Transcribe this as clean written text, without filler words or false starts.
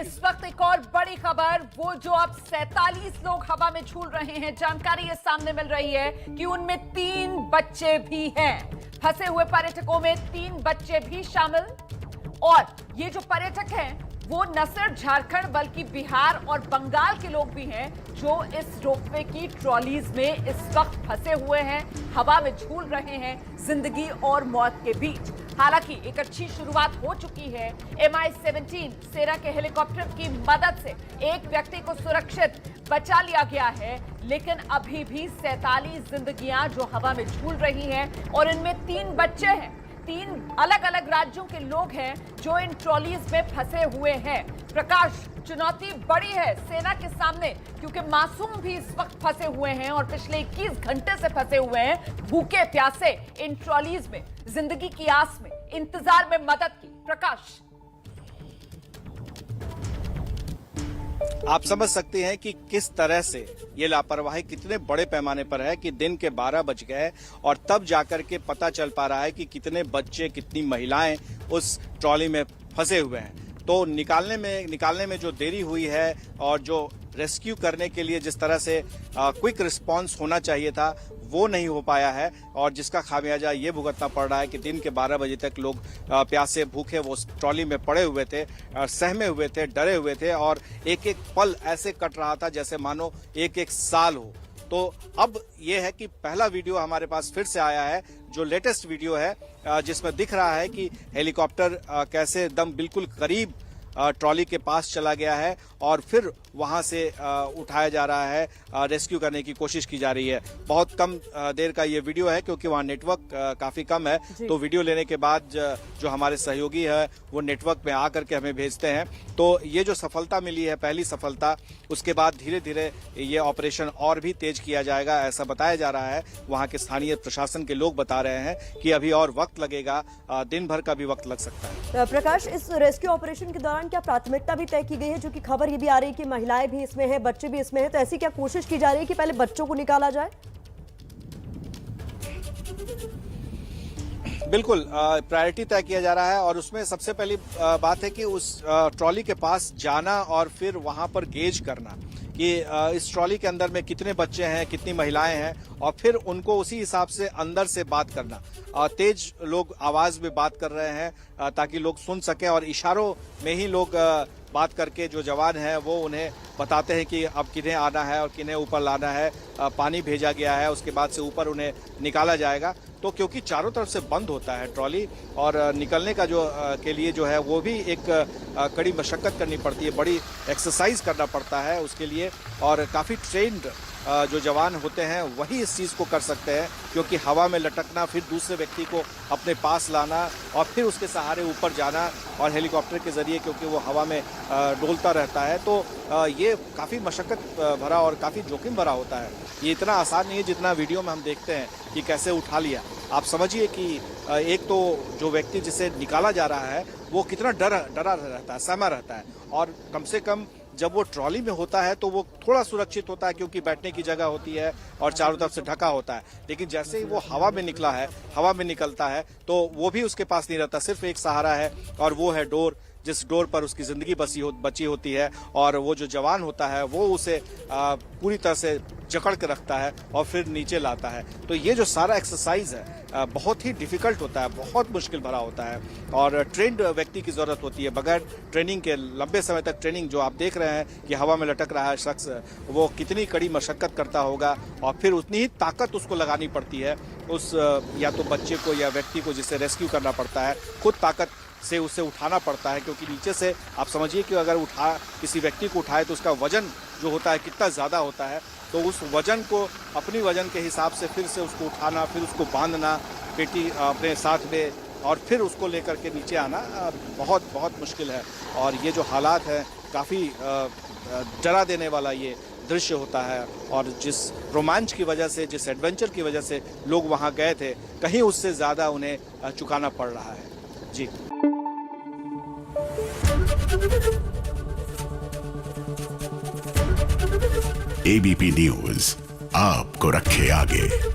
इस वक्त एक और बड़ी खबर, वो जो अब 47 लोग हवा में झूल रहे हैं। जानकारी ये सामने मिल रही है कि उनमें 3 बच्चे भी हैं। फंसे हुए पर्यटकों में 3 बच्चे भी शामिल। और ये जो पर्यटक हैं वो न सिर्फ झारखंड बल्कि बिहार और बंगाल के लोग भी हैं जो इस रोपवे की ट्रॉलीज में इस वक्त फंसे हुए हैं, हवा में झूल रहे हैं जिंदगी और मौत के बीच। हालांकि एक अच्छी शुरुआत हो चुकी है। MI-17 सेना के हेलीकॉप्टर की मदद से एक व्यक्ति को सुरक्षित बचा लिया गया है, लेकिन अभी भी 47 जिंदगियां जो हवा में झूल रही हैं और इनमें 3 बच्चे हैं। 3 अलग अलग राज्यों के लोग हैं जो इन ट्रॉलीज में फंसे हुए हैं। प्रकाश, चुनौती बड़ी है सेना के सामने, क्योंकि मासूम भी इस वक्त फंसे हुए हैं और पिछले 21 घंटे से फंसे हुए हैं, भूखे प्यासे इन ट्रॉलीज में, जिंदगी की आस में, इंतजार में मदद की। प्रकाश, आप समझ सकते हैं कि किस तरह से ये लापरवाही कितने बड़े पैमाने पर है कि दिन के 12 बज गए और तब जाकर के पता चल पा रहा है कि कितने बच्चे, कितनी महिलाएं उस ट्रॉली में फंसे हुए हैं। तो निकालने में जो देरी हुई है और जो रेस्क्यू करने के लिए जिस तरह से क्विक रिस्पांस होना चाहिए था वो नहीं हो पाया है, और जिसका खामियाजा ये भुगतना पड़ रहा है कि दिन के 12 बजे तक लोग प्यासे भूखे वो ट्रॉली में पड़े हुए थे, सहमे हुए थे, डरे हुए थे, और एक एक पल ऐसे कट रहा था जैसे मानो एक एक साल हो। तो अब ये है कि पहला वीडियो हमारे पास फिर से आया है, जो लेटेस्ट वीडियो है, जिसमें दिख रहा है कि हेलीकॉप्टर कैसे एकदम बिल्कुल करीब ट्रॉली के पास चला गया है और फिर वहां से उठाया जा रहा है, रेस्क्यू करने की कोशिश की जा रही है। बहुत कम देर का ये वीडियो है क्योंकि वहां नेटवर्क काफी कम है, तो वीडियो लेने के बाद जो हमारे सहयोगी है वो नेटवर्क में आकर के हमें भेजते हैं। तो ये जो सफलता मिली है, पहली सफलता, उसके बाद धीरे धीरे ये ऑपरेशन और भी तेज किया जाएगा, ऐसा बताया जा रहा है। वहां के स्थानीय प्रशासन के लोग बता रहे हैं कि अभी और वक्त लगेगा, दिन भर का भी वक्त लग सकता है। प्रकाश, इस रेस्क्यू ऑपरेशन के दौरान क्या प्राथमिकता भी तय की गई है? जो कि खबर ये भी आ रही है कि महिलाएं भी इसमें हैं, बच्चे भी इसमें हैं, तो ऐसी क्या कोशिश की जा रही है कि पहले बच्चों को निकाला जाए? बिल्कुल, प्रायोरिटी तय किया जा रहा है और उसमें सबसे पहली बात है कि उस ट्रॉली के पास जाना और फिर वहां पर गेज करना कि इस ट्रॉली के अंदर में कितने बच्चे हैं, कितनी महिलाएं हैं, और फिर उनको उसी हिसाब से अंदर से बात करना। तेज लोग आवाज में बात कर रहे हैं ताकि लोग सुन सकें, और इशारों में ही लोग बात करके जो जवान हैं वो उन्हें बताते हैं कि अब किन्हें आना है और किन्हें ऊपर लाना है। पानी भेजा गया है, उसके बाद से ऊपर उन्हें निकाला जाएगा। तो क्योंकि चारों तरफ से बंद होता है ट्रॉली, और निकलने का जो के लिए जो है वो भी एक कड़ी मशक्कत करनी पड़ती है, बड़ी एक्सरसाइज करना पड़ता है उसके लिए, और काफ़ी ट्रेंड जो जवान होते हैं वही इस चीज़ को कर सकते हैं, क्योंकि हवा में लटकना, फिर दूसरे व्यक्ति को अपने पास लाना और फिर उसके सहारे ऊपर जाना, और हेलीकॉप्टर के ज़रिए क्योंकि वो हवा में डोलता रहता है, तो ये काफ़ी मशक्क़त भरा और काफ़ी जोखिम भरा होता है। ये इतना आसान नहीं है जितना वीडियो में हम देखते हैं कि कैसे उठा लिया। आप समझिए कि एक तो जो व्यक्ति जिसे निकाला जा रहा है वो कितना डरा रहता है, सहमा रहता है, और कम से कम जब वो ट्रॉली में होता है तो वो थोड़ा सुरक्षित होता है क्योंकि बैठने की जगह होती है और चारों तरफ से ढका होता है। लेकिन जैसे ही वो हवा में निकला है, हवा में निकलता है, तो वो भी उसके पास नहीं रहता, सिर्फ एक सहारा है, और वो है डोर, जिस डोर पर उसकी जिंदगी बची होती है, और वो जो जवान होता है वो उसे पूरी तरह से जकड़ के रखता है और फिर नीचे लाता है। तो ये जो सारा एक्सरसाइज है बहुत ही डिफिकल्ट होता है, बहुत मुश्किल भरा होता है, और ट्रेंड व्यक्ति की जरूरत होती है। बगैर ट्रेनिंग के लंबे समय तक ट्रेनिंग, जो आप देख रहे हैं कि हवा में लटक रहा है शख्स, वो कितनी कड़ी मशक्कत करता होगा, और फिर उतनी ही ताकत उसको लगानी पड़ती है उस या तो बच्चे को या व्यक्ति को जिसे रेस्क्यू करना पड़ता है, खुद ताकत से उसे उठाना पड़ता है, क्योंकि नीचे से आप समझिए कि अगर किसी व्यक्ति को उठाए तो उसका वजन जो होता है कितना ज़्यादा होता है, तो उस वजन को अपनी वजन के हिसाब से फिर से उसको उठाना, फिर उसको बांधना पेटी अपने साथ में, और फिर उसको लेकर के नीचे आना बहुत बहुत मुश्किल है। और ये जो हालात है काफ़ी डरा देने वाला ये दृश्य होता है, और जिस रोमांच की वजह से, जिस एडवेंचर की वजह से लोग वहाँ गए थे, कहीं उससे ज़्यादा उन्हें चुकाना पड़ रहा है। जी, एबीपी न्यूज आपको रखे आगे।